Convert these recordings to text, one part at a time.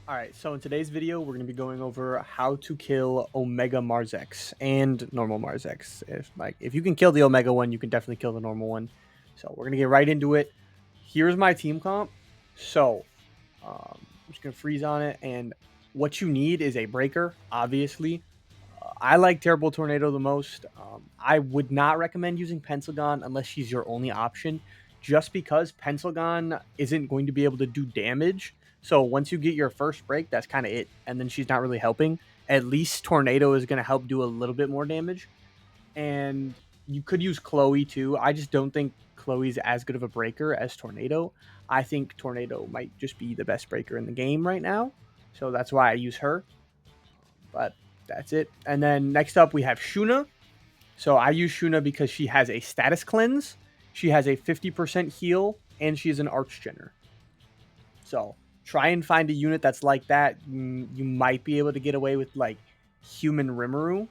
Alright, so in today's video, we're going to be going over how to kill Omega Marzex and normal Marzex. If you can kill the Omega one, you can definitely kill the normal one. So we're going to get right into it. Here's my team comp. So I'm just going to freeze on it. And what you need is a breaker, obviously. I like Terrible Tornado the most. I would not recommend using Pencilgon unless she's your only option, just because Pencilgon isn't going to be able to do damage. So once you get your first break, that's kind of it. And then she's not really helping. At least Tornado is going to help do a little bit more damage. And you could use Chloe too. I just don't think Chloe's as good of a breaker as Tornado. I think Tornado might just be the best breaker in the game right now. So that's why I use her. But that's it. And then next up, we have Shuna. So I use Shuna because she has a status cleanse, she has a 50% heal, and she's an Archgener. So try and find a unit that's like that. You might be able to get away with like human Rimuru.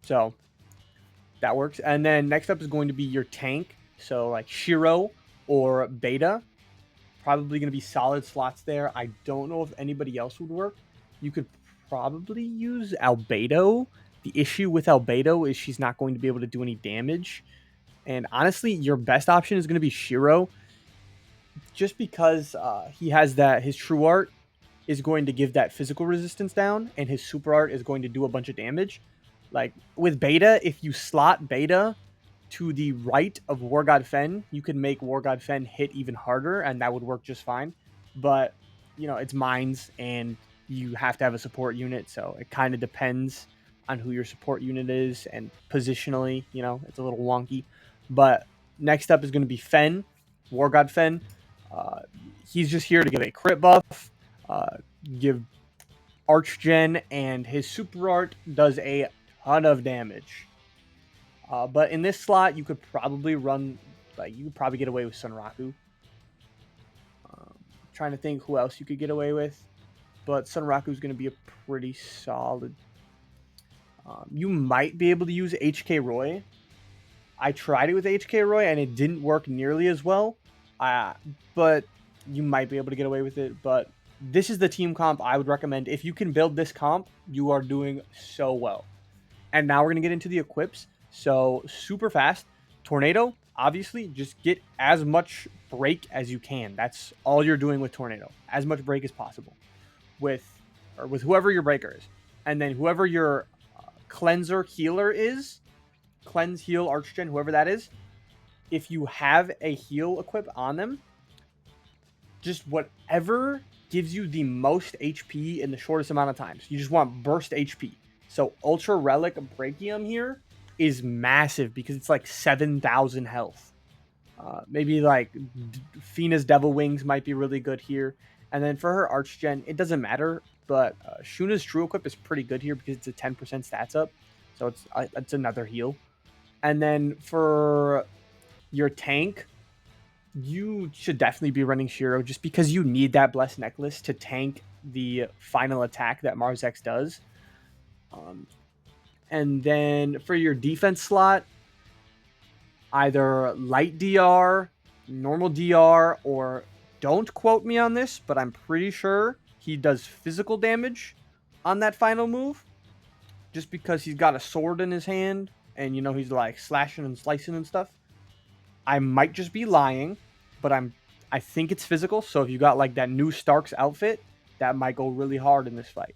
So that works. And then next up is going to be your tank. So like Shiro or Beta. Probably going to be solid slots there. I don't know if anybody else would work. You could probably use Albedo. The issue with Albedo is she's not going to be able to do any damage. And honestly, your best option is going to be Shiro. Just because he has that, his true art is going to give that physical resistance down, and his super art is going to do a bunch of damage. Like with Beta, if you slot Beta to the right of War God Fen, you can make War God Fen hit even harder, and that would work just fine. But, you know, it's mines, and you have to have a support unit, so it kind of depends on who your support unit is, and positionally, you know, it's a little wonky. But next up is going to be Fen, War God Fen. Uh, he's just here to give a crit buff, give Archgen, and his super art does a ton of damage. But in this slot, you could probably run, like, you could probably get away with Sunraku. Trying to think who else you could get away with, but Sunraku is going to be a pretty solid. You might be able to use HK Roy. I tried it with HK Roy and it didn't work nearly as well, but you might be able to get away with it. But this is the team comp I would recommend. If you can build this comp, you are doing so well. And now we're going to get into the equips. So super fast. Tornado, obviously, just get as much break as you can. That's all you're doing with Tornado. As much break as possible with whoever your breaker is. And then whoever your cleanser healer is, cleanse, heal, Archgen, whoever that is, if you have a heal equip on them, just whatever gives you the most HP in the shortest amount of time. So you just want burst HP. So Ultra Relic Brachium here is massive because it's like 7,000 health. Maybe like Fina's Devil Wings might be really good here. And then for her Archgen, it doesn't matter, but Shuna's True Equip is pretty good here because it's a 10% stats up. So it's another heal. And then for your tank, you should definitely be running Shiro just because you need that Blessed Necklace to tank the final attack that Marzex does. And then for your defense slot, either light DR, normal DR, or don't quote me on this, but I'm pretty sure he does physical damage on that final move just because he's got a sword in his hand and, you know, he's like slashing and slicing and stuff. I might just be lying, but I think it's physical. So if you got like that new Stark's outfit, that might go really hard in this fight.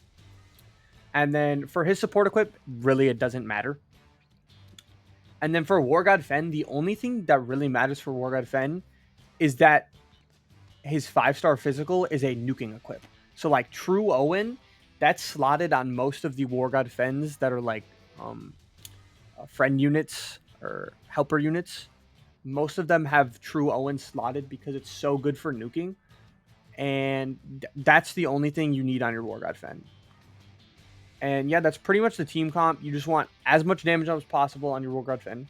And then for his support equip, really it doesn't matter. And then for War God Fen, the only thing that really matters for War God Fen is that his 5-star physical is a nuking equip. So like True Owen, that's slotted on most of the War God Fens that are like friend units or helper units. Most of them have True Owen slotted because it's so good for nuking. And that's the only thing you need on your War God Fen. And yeah, that's pretty much the team comp. You just want as much damage as possible on your War God Fen.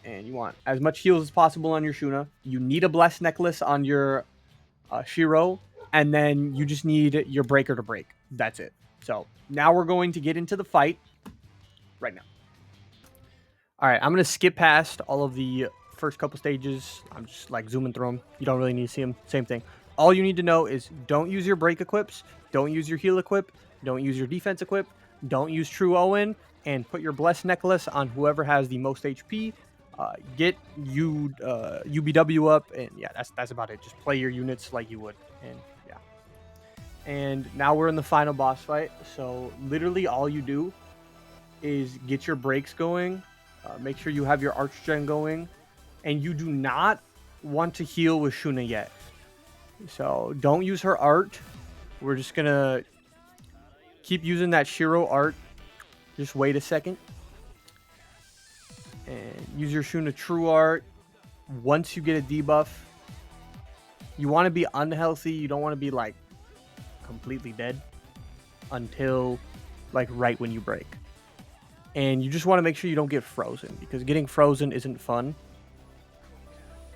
And you want as much heals as possible on your Shuna. You need a Blessed Necklace on your Shiro. And then you just need your breaker to break. That's it. So now we're going to get into the fight right now. All right, I'm going to skip past all of the first couple stages. I'm just like zooming through them. You don't really need to see them. Same thing. all you need to know is don't use your break equips, don't use your heal equip, don't use your defense equip, don't use True Owen, and put your Blessed Necklace on whoever has the most HP. Get you UBW up, and yeah, that's about it. Just play your units like you would, and yeah. And now we're in the final boss fight. So literally all you do is get your breaks going, make sure you have your Archgen going, and you do not want to heal with Shuna yet. So don't use her art. We're just gonna keep using that Shiro art. Just wait a second. And use your Shuna True art. Once you get a debuff, you want to be unhealthy. You don't want to be like completely dead until like right when you break. And you just want to make sure you don't get frozen, because getting frozen isn't fun.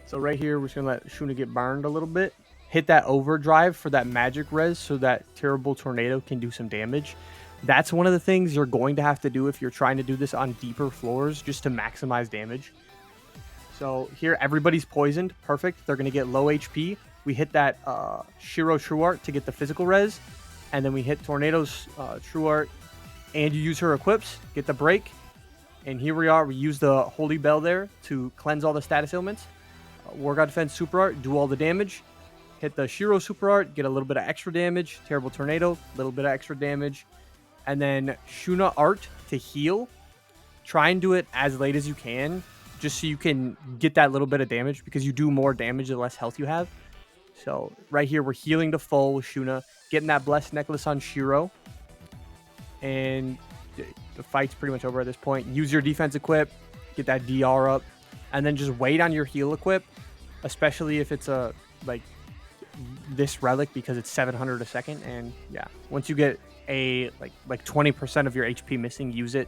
So right here, we're just going to let Shuna get burned a little bit. Hit that overdrive for that magic res so that terrible tornado can do some damage. That's one of the things you're going to have to do if you're trying to do this on deeper floors, just to maximize damage. So here, everybody's poisoned. Perfect. They're going to get low HP. We hit that Shiro True Art to get the physical res. And then we hit Tornado's True Art. And you use her equips, get the break. And here we are. We use the Holy Bell there to cleanse all the status ailments. War God Defense Super Art, do all the damage. Hit the Shiro Super Art, get a little bit of extra damage. Terrible Tornado, a little bit of extra damage. And then Shuna Art to heal. Try and do it as late as you can, just so you can get that little bit of damage, because you do more damage the less health you have. So right here, we're healing to full with Shuna, getting that Blessed Necklace on Shiro. And the fight's pretty much over at this point. Use your defense equip, get that DR up, and then just wait on your heal equip, especially if it's a like this relic, because it's 700 a second. And yeah, once you get a like 20% of your HP missing, use it.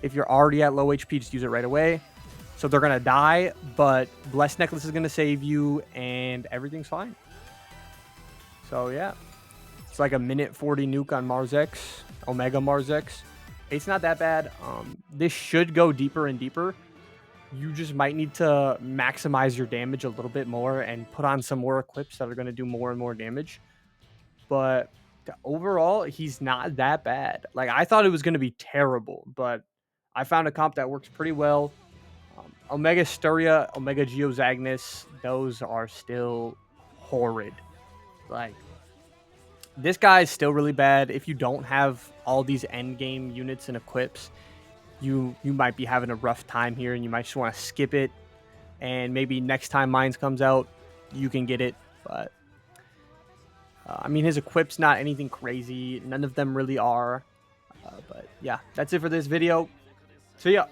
If you're already at low HP, just use it right away. So they're gonna die, but Blessed Necklace is gonna save you, and everything's fine. So yeah, it's like a minute 40 nuke on Marzex, Omega Marzex. It's not that bad. This should go deeper and deeper. You just might need to maximize your damage a little bit more and put on some more equips that are going to do more and more damage. But overall, he's not that bad. Like, I thought it was going to be terrible, but I found a comp that works pretty well. Omega Sturia, Omega Geozagnus, those are still horrid. Like, this guy is still really bad. If you don't have all these endgame units and equips, you might be having a rough time here, and you might just want to skip it. And maybe next time Mines comes out, you can get it. But I mean, his equip's not anything crazy. None of them really are. But yeah, that's it for this video. See ya.